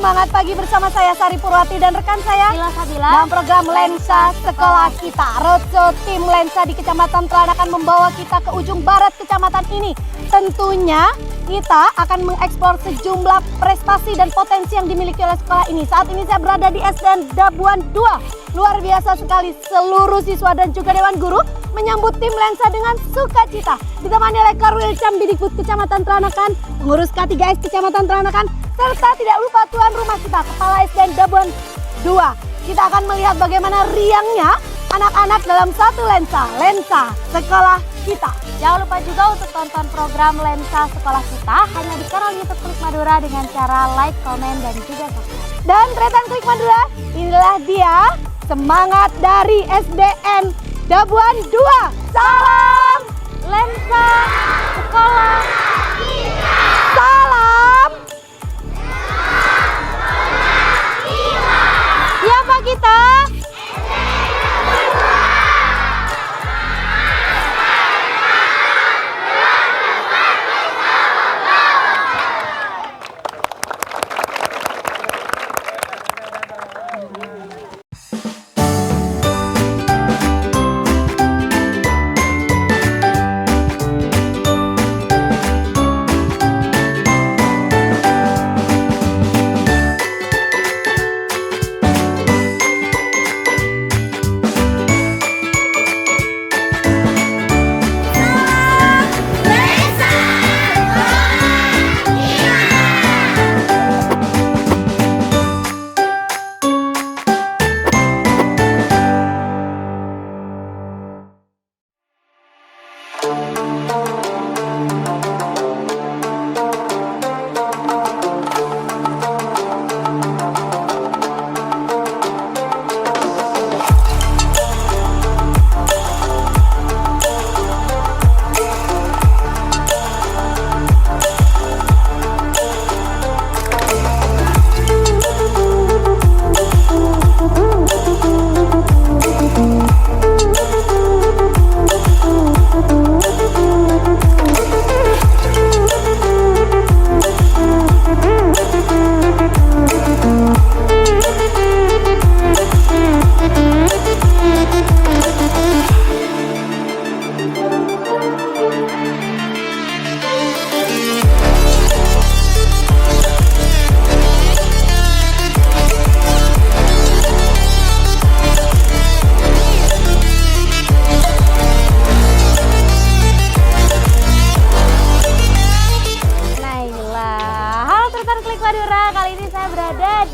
Semangat pagi bersama saya Sari Purwati dan rekan saya Ila Sabila dalam program Lensa Sekolah Kita. Roadshow tim Lensa di Kecamatan Tranakan membawa kita ke ujung barat kecamatan ini. Tentunya kita akan mengeksplor sejumlah prestasi dan potensi yang dimiliki oleh sekolah ini. Saat ini saya berada di SDN Dabuan 2. Luar biasa sekali, seluruh siswa dan juga dewan guru menyambut tim Lensa dengan sukacita. Ditemani oleh Korwil Cambidikbud Kecamatan Tranakan, pengurus K3S Kecamatan Tranakan, serta tidak lupa tuan rumah kita, Kepala SDN Dabuan 2. Kita akan melihat bagaimana riangnya anak-anak dalam satu Lensa Sekolah Kita. Jangan lupa juga untuk tonton program Lensa Sekolah Kita hanya di kanal YouTube Klik Madura dengan cara like, komen, dan juga subscribe. Dan Tretan Klik Madura, inilah dia semangat dari SDN Dabuan 2. Salam Lensa Sekolah Kita. Salam siapa kita?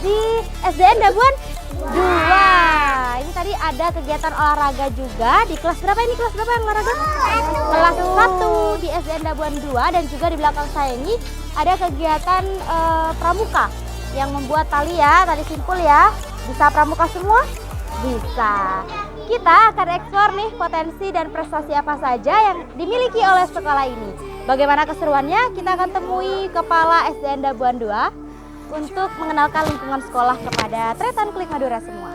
Di SDN Dabuan 2. Ini tadi ada kegiatan olahraga juga di kelas berapa ini? Kelas berapa yang olahraga? Kelas 1 di SDN Dabuan 2 dan juga di belakang saya ini ada kegiatan pramuka yang membuat tali simpul ya. Bisa pramuka semua? Bisa. Kita akan eksplor nih potensi dan prestasi apa saja yang dimiliki oleh sekolah ini. Bagaimana keseruannya? Kita akan temui Kepala SDN Dabuan 2 untuk mengenalkan lingkungan sekolah kepada Tretan Klik Madura semua.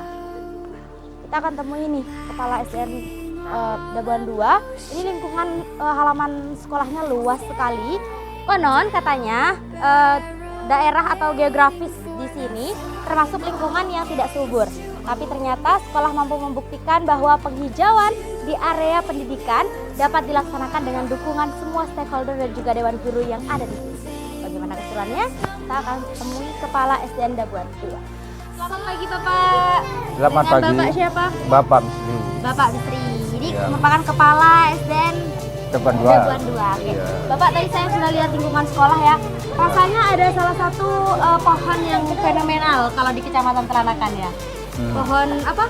Kita akan temui nih Kepala SDN Dabuan 2. Ini lingkungan halaman sekolahnya luas sekali. Konon katanya daerah atau geografis di sini termasuk lingkungan yang tidak subur. Tapi ternyata sekolah mampu membuktikan bahwa penghijauan di area pendidikan dapat dilaksanakan dengan dukungan semua stakeholder dan juga dewan guru yang ada di sini. Bagaimana keseruannya? Kita akan temui Kepala SDN Dabuan 2. Selamat pagi Bapak. Selamat pagi. Bapak siapa? Bapak Bisri. Bapak Bisri. Ini Ya. merupakan Kepala SDN Dabuan 2. Dabuan 2. Oke. Ya. Bapak, tadi saya sudah lihat lingkungan sekolah ya. Rasanya ada salah satu pohon yang fenomenal kalau di Kecamatan Tranakan ya. Pohon apa?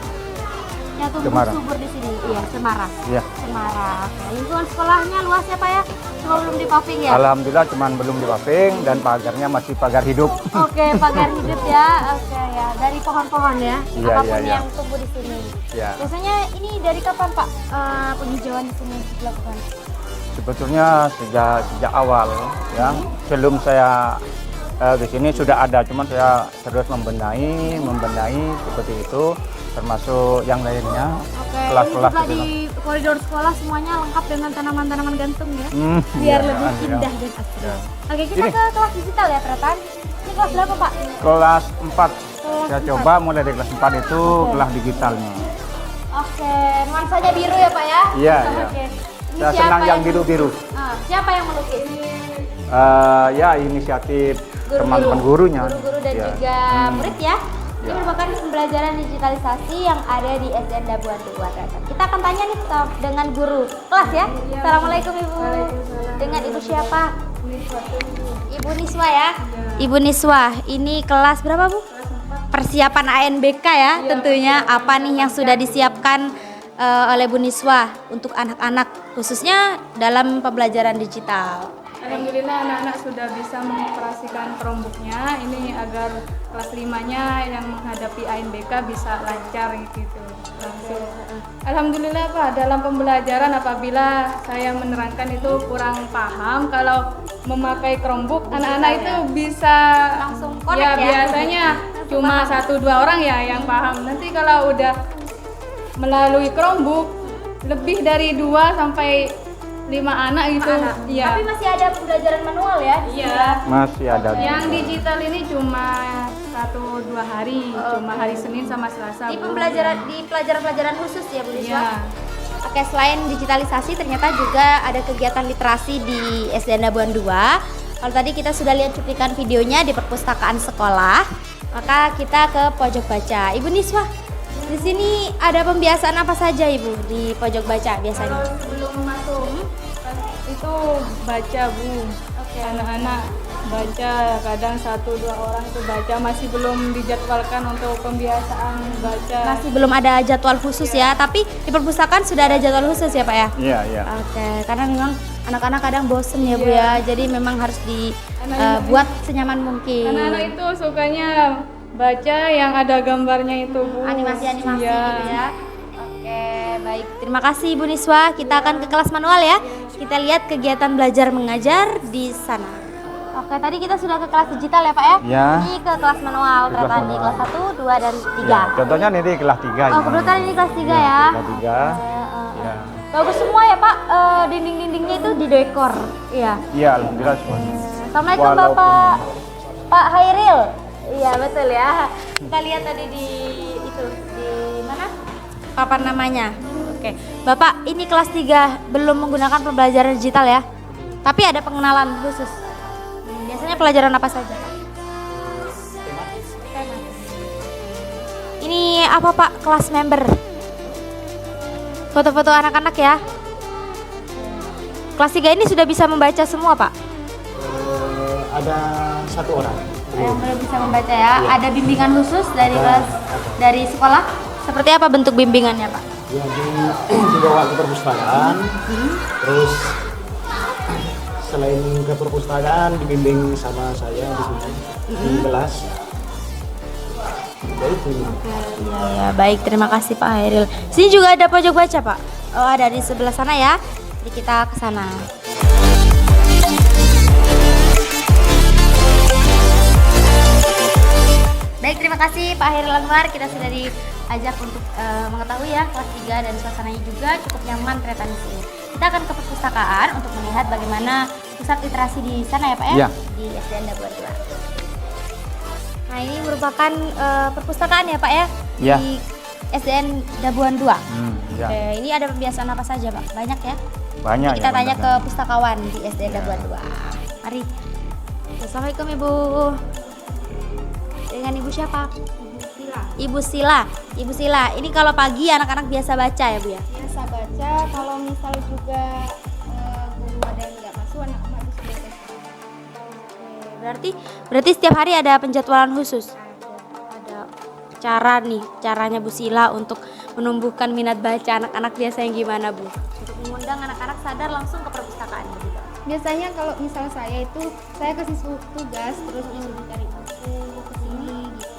Yang tumbuh Cemara. subur di sini. Iya, cemara. Iya. Cemara. Nah, lingkungan sekolahnya luas ya Pak ya? Cuma belum dipaving ya? Alhamdulillah cuman belum dipaving dan pagarnya masih pagar hidup. Oke, pagar hidup ya. Oke ya, dari pohon-pohon ya. Iya, Apapun iya. yang tumbuh di sini. Ya. Biasanya ini dari kapan Pak penghijauan di sini dilakukan? Sebetulnya sejak awal ya. Sebelum saya di sini sudah ada, cuman saya terus membenahi seperti itu, termasuk yang lainnya. Oke, Kelas-kelas ini juga gitu. di koridor sekolah semuanya lengkap dengan tanaman-tanaman gantung ya. Hmm, Biar iya, lebih iya. indah dan asri. Ya. Oke, kita Ini. ke kelas digital ya, Tretan. Ini kelas berapa Pak? Kelas 4. Saya 4. coba mulai dari kelas 4 itu Oke. kelas digitalnya. Oke, nuansanya biru ya Pak ya? Iya, iya. Oke. Ini Saya senang yang biru-biru. Siapa yang melukis? Ya inisiatif Guru-guru. teman-teman gurunya. Guru-guru dan Ya. juga murid ya. Ini Ya. merupakan pembelajaran digitalisasi yang ada di SDN Dabuan 2 ternyata. Kita akan tanya nih dengan guru kelas ya. Assalamualaikum Ibu. Dengan Ibu siapa? Ibu Niswa ya. Ibu Niswa, ini kelas berapa Bu? Persiapan ANBK ya tentunya. Apa nih yang sudah disiapkan oleh Bu Niswa untuk anak-anak khususnya dalam pembelajaran digital? Alhamdulillah anak-anak sudah bisa mengoperasikan Chromebook-nya ini agar kelas 5-nya yang menghadapi ANBK bisa lancar gitu langsung. Alhamdulillah Pak, dalam pembelajaran apabila saya menerangkan itu kurang paham kalau memakai Chromebook anak-anak itu bisa Langsung connect ya ya? biasanya cuma 1-2 orang ya yang paham. Nanti kalau udah melalui Chromebook lebih dari 2 sampai 5 anak itu ya. Tapi masih ada pembelajaran manual ya? Iya. Masih ada. Yang digital ini cuma 1-2 hari, cuma hari Senin sama Selasa. Di Bu. pelajaran-pelajaran khusus ya Bu Niswa? Iya. Oke, selain digitalisasi ternyata juga ada kegiatan literasi di SDN Dabuan 2. Kalau tadi kita sudah lihat cuplikan videonya di perpustakaan sekolah, maka kita ke pojok baca. Ibu Niswa, di sini ada pembiasaan apa saja Ibu di pojok baca biasanya? Kalau sebelum masuk itu baca Bu. Anak-anak baca, kadang 1-2 orang itu baca, masih belum dijadwalkan untuk pembiasaan baca. Masih belum ada jadwal khusus ya, tapi di perpustakaan sudah ada jadwal khusus ya Pak ya? Iya, iya. Oke, karena memang anak-anak kadang bosen ya Bu Iya. ya, jadi memang harus Anak-anak dibuat senyaman mungkin. Anak-anak itu sukanya baca yang ada gambarnya itu Bu. Animasi-animasi Iya. gitu ya. Oke, baik. Terima kasih Ibu Niswa. Kita akan ke kelas manual ya. Kita lihat kegiatan belajar mengajar di sana. Oke, tadi kita sudah ke kelas digital ya Pak ya? Ya. Ini ke kelas manual, Ke kelas ternyata di manual. kelas 1, 2, dan 3. Ya, contohnya ini kelas 3 Oh, kebetulan ini kelas 3 ya? Kelas 3. Ya. Bagus semua ya Pak, dinding-dindingnya itu didekor. Iya. Iya, alhamdulillah semuanya. Assalamualaikum Bapak. Pak Hairil. Iya betul ya. Kita lihat tadi di mana? Papan namanya. Oke. Bapak, ini kelas 3 belum menggunakan pembelajaran digital ya. Tapi ada pengenalan khusus. Biasanya pelajaran apa saja, Pak? Ini apa Pak? Kelas member. Foto-foto anak-anak ya. Kelas 3 ini sudah bisa membaca semua, Pak? Ada 1 orang. Yang belum bisa membaca ya. Ada bimbingan khusus dari sekolah. Seperti apa bentuk bimbingannya, Pak? Ya, dibawa ke perpustakaan. Terus selain ke perpustakaan dibimbing sama saya di sini di kelas. Ya itu. Ya, baik, terima kasih Pak Hairil. Sini juga ada pojok baca, Pak. Oh, ada di sebelah sana ya. Jadi kita ke sana. Baik, terima kasih Pak Hairil Anwar. Kita sudah diajak untuk mengetahui ya kelas 3 dan suasananya juga cukup nyaman ternyata di sini. Kita akan ke perpustakaan untuk melihat bagaimana pusat literasi di sana ya Pak ya? Ya. Di SDN Dabuan 2. Nah, ini merupakan perpustakaan ya Pak ya? Ya. Di SDN Dabuan 2. Ya. Oke, ini ada pembiasaan apa saja Pak? Banyak ya? Banyak Kita ya, tanya ke banyak. pustakawan di SDN Dabuan 2. Mari. Assalamualaikum Ibu. Dengan Ibu siapa? Ibu Sila. Ibu Sila, ini kalau pagi anak-anak biasa baca ya Bu ya? Biasa baca, kalau misal juga guru ada yang nggak masuk, anak-anak bisa baca. Berarti setiap hari ada penjadwalan khusus. Ada caranya Bu Sila untuk menumbuhkan minat baca anak-anak biasanya gimana Bu? Untuk mengundang anak-anak sadar langsung ke perpustakaan gitu. Biasanya kalau misal saya kasih tugas terus disuruh cari buku ke sini gitu.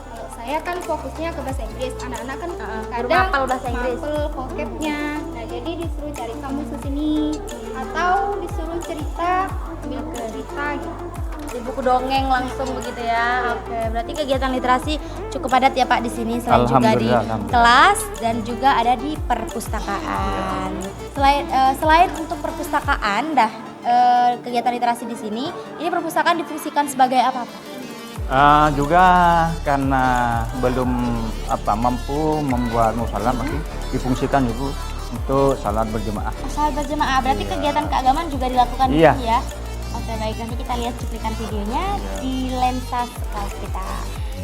Kalau saya kan fokusnya ke bahasa Inggris, anak-anak kan kadang hafal bahasa Inggris. hafal vocabnya. Nah, jadi disuruh cari kamus ke sini atau disuruh cerita, ambil buku cerita gitu. Di buku dongeng langsung begitu ya. Oke, berarti kegiatan literasi cukup padat ya Pak di sini selain juga di Alhamdulillah. kelas dan juga ada di perpustakaan. Selain untuk perpustakaan kegiatan literasi di sini, ini perpustakaan difungsikan sebagai apa Pak? Juga karena belum mampu membuat musola masih difungsikan Ibu untuk salat berjemaah. Salat berjemaah, berarti kegiatan keagamaan juga dilakukan di Iya. sini ya? Oke baik, nanti kita lihat cuplikan videonya di lensa sekolah kita.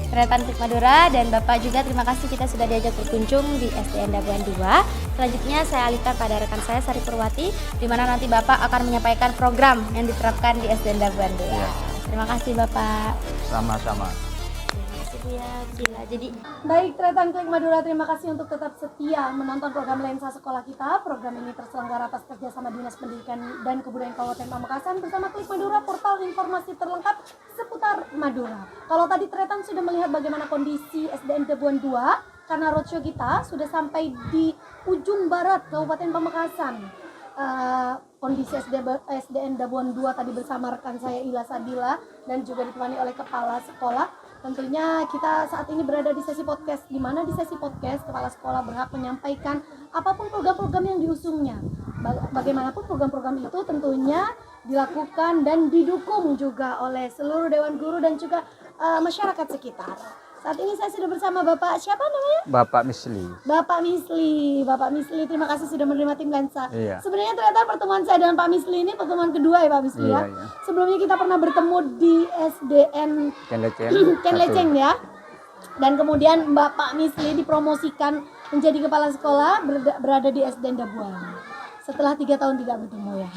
Tretan Klik Madura dan Bapak juga terima kasih kita sudah diajak berkunjung di SDN Dabuan 2. Selanjutnya saya alihkan pada rekan saya Sari Purwati, di mana nanti Bapak akan menyampaikan program yang diterapkan di SDN Dabuan 2. Iya. Terima kasih Bapak. Sama-sama. Terima kasih Bu ya. Gila, jadi Baik, Tretan Klik Madura, terima kasih untuk tetap setia menonton program Lensa Sekolah kita. Program ini terselenggara atas kerjasama Dinas Pendidikan dan Kebudayaan Kabupaten Pamekasan bersama Klik Madura, portal informasi terlengkap seputar Madura. Kalau tadi Tretan sudah melihat bagaimana kondisi SDN Dabuan 2, karena roadshow kita sudah sampai di ujung barat Kabupaten Pamekasan. Kondisi SDN Dabuan 2 tadi bersama rekan saya Ila Sadila dan juga ditemani oleh kepala sekolah. Tentunya kita saat ini berada di sesi podcast, di mana di sesi podcast kepala sekolah berhak menyampaikan apapun program-program yang diusungnya. Bagaimanapun program-program itu tentunya dilakukan dan didukung juga oleh seluruh dewan guru dan juga masyarakat sekitar. Saat ini saya sudah bersama Bapak siapa namanya? Bapak Misli. Bapak Misli, terima kasih sudah menerima tim Lensa. Iya. Sebenarnya ternyata pertemuan saya dengan Pak Misli ini pertemuan kedua ya Pak Misli ya. Iya. Sebelumnya kita pernah bertemu di SDN Ken Leceng ya. Dan kemudian Bapak Misli dipromosikan menjadi kepala sekolah berada di SDN Dabuan. Setelah 3 tahun tidak bertemu ya.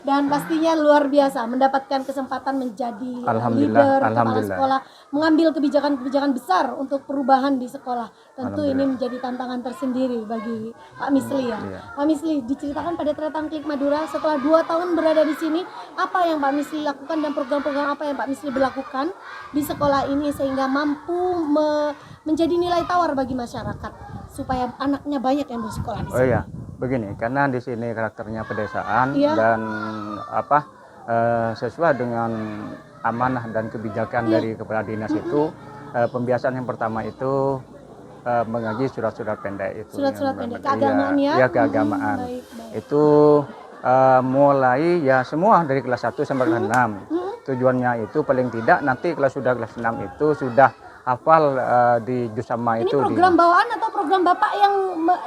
Dan pastinya luar biasa mendapatkan kesempatan menjadi leader, kepala sekolah, mengambil kebijakan-kebijakan besar untuk perubahan di sekolah. Tentu ini menjadi tantangan tersendiri bagi Pak Misli ya. Pak Misli, diceritakan pada Tretan Klik Madura setelah 2 tahun berada di sini, apa yang Pak Misli lakukan dan program-program apa yang Pak Misli berlakukan di sekolah ini sehingga mampu menjadi nilai tawar bagi masyarakat supaya anaknya banyak yang bersekolah di sini. Oh iya. Begini, karena di sini karakternya pedesaan Iya. dan sesuai dengan amanah dan kebijakan dari kepala dinas itu, pembiasaan yang pertama itu mengaji surat-surat pendek itu. Surat-surat yang pendek, keagamaan ya? Iya, keagamaan. Baik. Itu mulai ya semua dari kelas 1 sampai kelas 6. Tujuannya itu paling tidak nanti kelas 6 itu sudah hafal di Jusama Ini itu. program bawaan atau program Bapak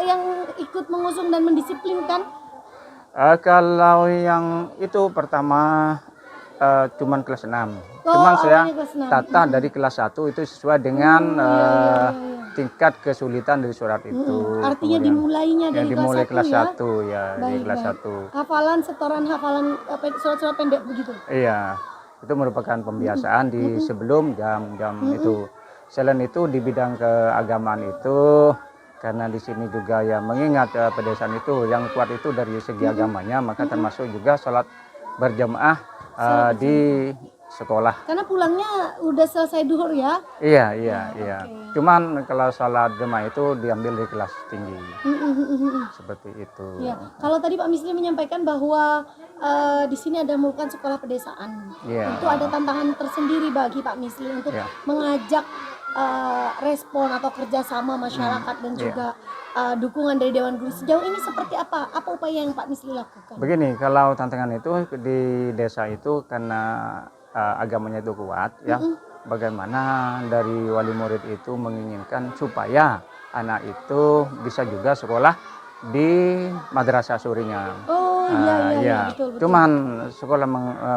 yang ikut mengusung dan mendisiplinkan? Kalau yang itu pertama cuman kelas 6. Oh, Cuman saya awalnya kelas 6. tata dari kelas 1 itu sesuai dengan iya. tingkat kesulitan dari surat itu. Artinya Kemudian dimulainya yang dari dimulai kelas kelas 1 1 ya, di Baik, kelas baik. 1. Hafalan, setoran hafalan surat-surat pendek begitu. Iya. Itu merupakan pembiasaan di sebelum jam-jam itu. Selain itu di bidang keagamaan itu karena di sini juga ya mengingat pedesaan itu yang kuat itu dari segi agamanya, maka termasuk juga sholat berjamaah di sekolah. Karena pulangnya udah selesai duhur ya. Iya. Cuman kalau sholat jemaah itu diambil di kelas tinggi. Seperti itu. Ya, kalau tadi Pak Misli menyampaikan bahwa di sini ada merupakan sekolah pedesaan. Iya. Itu ada tantangan tersendiri bagi Pak Misli untuk Iya. mengajak respon atau kerjasama masyarakat dan juga dukungan dari Dewan Guru. Sejauh ini seperti apa? Apa upaya yang Pak Misli lakukan? Begini, kalau tantangan itu di desa itu karena agamanya itu kuat ya. Bagaimana dari wali murid itu menginginkan supaya anak itu bisa juga sekolah di madrasah surinya. Oh iya, betul. Cuman sekolah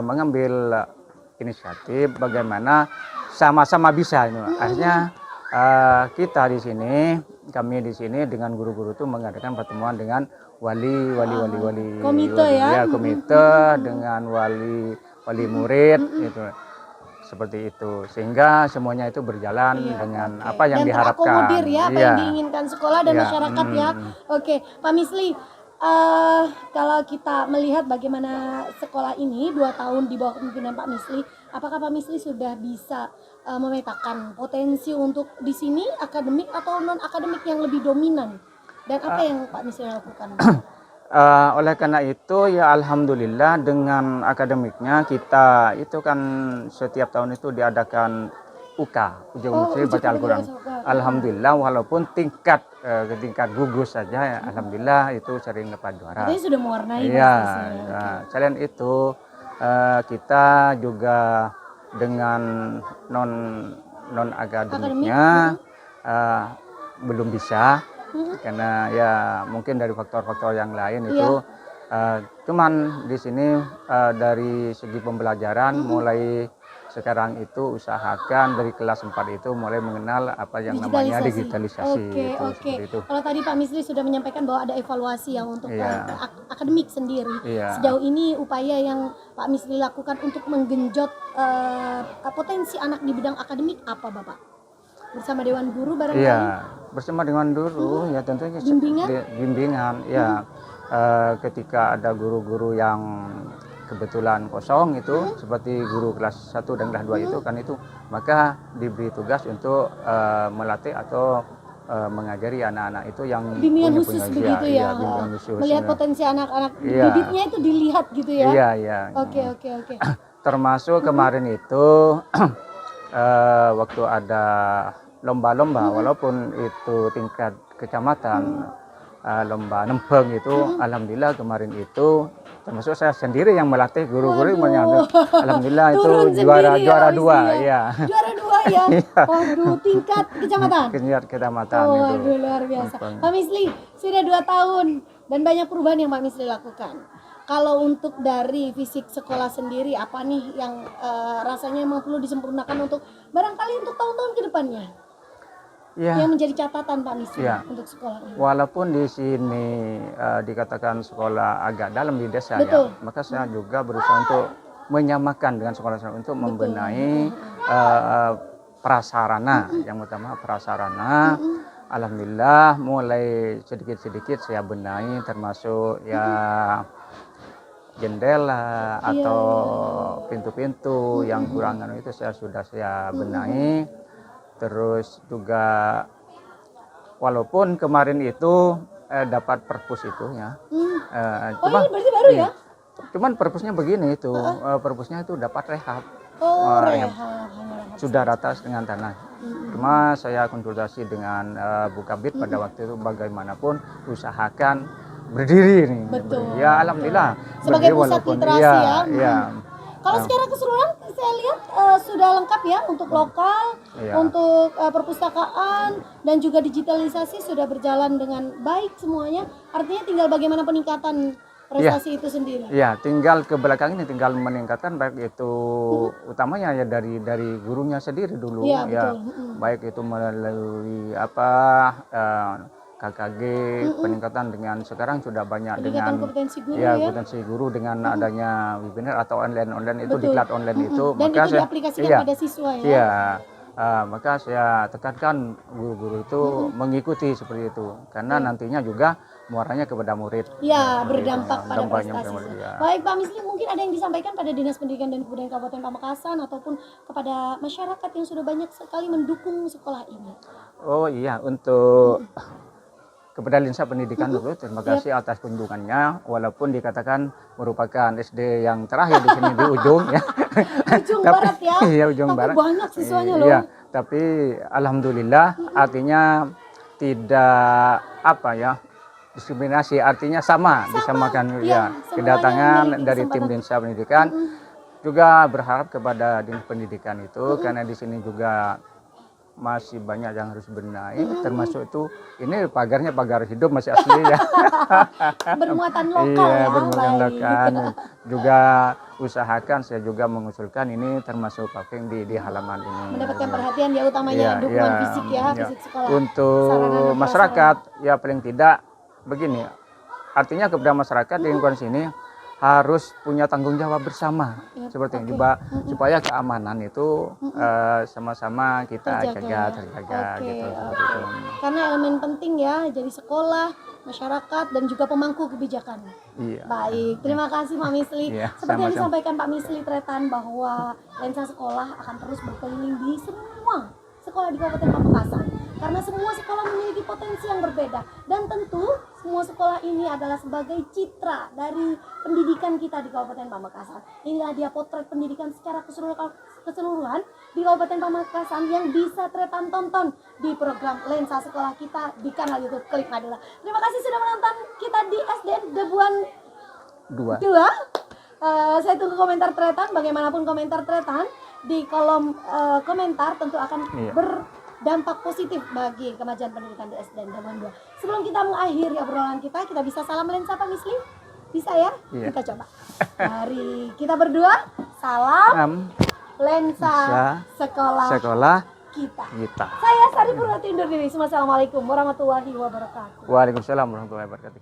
mengambil inisiatif bagaimana sama-sama bisa. Akhirnya kita di sini, kami di sini dengan guru-guru itu mengadakan pertemuan dengan wali komite ya? Komite dengan wali murid itu. Seperti itu, sehingga semuanya itu berjalan dengan apa yang dan diharapkan. terakomodir ya, apa yang diinginkan sekolah dan masyarakat ya. Oke, Pak Misli, kalau kita melihat bagaimana sekolah ini 2 tahun di bawah kepemimpinan Pak Misli, apakah Pak Misli sudah bisa memetakan potensi untuk di sini akademik atau non akademik yang lebih dominan? Dan apa yang Pak Misli lakukan? Oleh karena itu ya alhamdulillah dengan akademiknya kita itu kan setiap tahun itu diadakan ujian muslim baca Al-Quran. Alhamdulillah walaupun tingkat gugus saja ya, alhamdulillah itu sering dapat juara. Artinya sudah mewarnai Iya. Selain itu kita juga dengan non akademiknya belum bisa, karena ya mungkin dari faktor-faktor yang lain itu. Cuman di sini dari segi pembelajaran mulai sekarang itu usahakan dari kelas 4 itu mulai mengenal apa yang namanya digitalisasi. Oke, gitu, oke. seperti itu. Kalau tadi Pak Misli sudah menyampaikan bahwa ada evaluasi yang untuk Iya. akademik sendiri. Iya. Sejauh ini upaya yang Pak Misli lakukan untuk menggenjot potensi anak di bidang akademik apa, Bapak? Bersama Dewan Guru barangkali? Iya, bersama dengan guru ya tentunya bimbingan ya. Ketika ada guru-guru yang kebetulan kosong itu seperti guru kelas 1 dan kelas 2 itu kan itu, maka diberi tugas untuk melatih atau mengajari anak-anak itu yang Bimbingan punya khusus usia. begitu ya. Iya, bimbingan khusus. Melihat potensi anak-anak, Iya. bibitnya itu dilihat gitu ya. Iya, iya. Oke. Termasuk kemarin itu waktu ada lomba-lomba, walaupun itu tingkat kecamatan, lomba nempeng itu, alhamdulillah kemarin itu termasuk saya sendiri yang melatih guru-guru menyambut. Alhamdulillah itu Turun juara sendiri ya, dua, Misli ya. Juara 2 ya. Waduh, tingkat kecamatan. Tingkat kecamatan Oh, itu. waduh, luar biasa. Nempeng. Pak Misli, sudah 2 tahun dan banyak perubahan yang Pak Misli lakukan. Kalau untuk dari fisik sekolah sendiri, apa nih yang rasanya memang perlu disempurnakan untuk barangkali untuk tahun-tahun ke depannya? Ya. Yang menjadi catatan Pak Misli Ya. untuk sekolah ini. Walaupun di sini dikatakan sekolah agak dalam di desa Betul. ya, maka saya juga berusaha untuk menyamakan dengan sekolah-sekolah untuk membenahi prasarana. Yang utama prasarana. Alhamdulillah mulai sedikit-sedikit saya benahi, termasuk ya jendela atau pintu-pintu yang kurang itu sudah saya benahi. Terus juga walaupun kemarin itu dapat perpus itu ya. Oh, ini berarti baru ya? Cuman perpusnya begini itu, perpusnya itu dapat rehab. Oh, Rehab. rehab. Sudah rata dengan tanah. Cuma saya konsultasi dengan Bu Kabid pada waktu itu, bagaimanapun usahakan berdiri nih. Betul. Ya alhamdulillah. Sebagai berdiri pusat literasi ya. Iya. Kalau secara keseluruhan saya lihat sudah lengkap ya untuk lokal, Iya. untuk perpustakaan dan juga digitalisasi sudah berjalan dengan baik semuanya. Artinya tinggal bagaimana peningkatan prestasi itu sendiri. Ya, tinggal ke belakang ini tinggal meningkatkan baik itu utamanya ya dari gurunya sendiri dulu Iya, ya. betul. Baik itu melalui KKG, peningkatan dengan sekarang sudah banyak Peningkatan dengan kompetensi guru ya. kompetensi guru dengan adanya webinar atau online itu Betul. diklat online itu, Dan maka itu diaplikasikan iya, pada siswa ya. iya. Maka saya tekankan guru-guru itu mengikuti seperti itu karena nantinya juga muaranya kepada murid. Ya, Seperti berdampak itu. pada Dampaknya prestasi. kepada murid, ya. Baik Pak Misli, mungkin ada yang disampaikan pada Dinas Pendidikan dan Kebudayaan Kabupaten Pamekasan ataupun kepada masyarakat yang sudah banyak sekali mendukung sekolah ini. Oh iya, untuk kepada Linsa Pendidikan dulu, terima kasih atas kunjungannya. Walaupun dikatakan merupakan SD yang terakhir di sini di ujung ya. Ujung barat ya. Iya, ujung Tapi barat. banyak siswanya loh. Iya, tapi alhamdulillah artinya tidak diskriminasi, artinya sama disamakan iya, ya. semuanya Kedatangan memiliki dari tim kesempatan. Linsa Pendidikan juga berharap kepada Dinas Pendidikan itu karena di sini juga masih banyak yang harus benahi, termasuk itu ini pagarnya pagar hidup masih asli ya. Bermuatan lokal Iya, ya. bermuatan Baik. lokal. Juga usahakan saya juga mengusulkan ini termasuk paving di halaman ini. Mendapatkan perhatian ya utamanya Iya, dukungan iya, fisik ya, iya. fisik sekolah. Untuk Sarana dan masyarakat ya paling tidak begini. Artinya kepada masyarakat di lingkungan sini harus punya tanggung jawab bersama Ya, seperti oke. ini juga supaya keamanan itu sama-sama kita terjaga Oke, gitu. oke. Seperti itu. Karena elemen penting ya, jadi sekolah, masyarakat dan juga pemangku kebijakan. Iya. Baik, terima kasih Pak Misli. Iya, Seperti yang sama-sama. disampaikan Pak Misli Tretan bahwa lensa sekolah akan terus berkeliling di semua sekolah di Kabupaten Pamekasan. Karena semua sekolah memiliki potensi yang berbeda dan tentu semua sekolah ini adalah sebagai citra dari pendidikan kita di Kabupaten Pamekasan. Inilah dia potret pendidikan secara keseluruhan di Kabupaten Pamekasan yang bisa Tretan tonton di program Lensa Sekolah kita di kanal YouTube Klik Madura. Terima kasih sudah menonton kita di SDN Debuan 2. Saya tunggu komentar Tretan, bagaimanapun komentar Tretan. di kolom komentar tentu akan Iya. berdampak positif bagi kemajuan pendidikan di SDN Dabuan 2. Sebelum kita mengakhiri obrolan kita bisa salam lensa Pak Misli? Bisa ya? Iya. Kita coba. Mari kita berdua salam lensa sekolah sekolah kita. kita. Saya Sari Purwati undur diri. Assalamualaikum warahmatullahi wabarakatuh. Waalaikumsalam warahmatullahi wabarakatuh.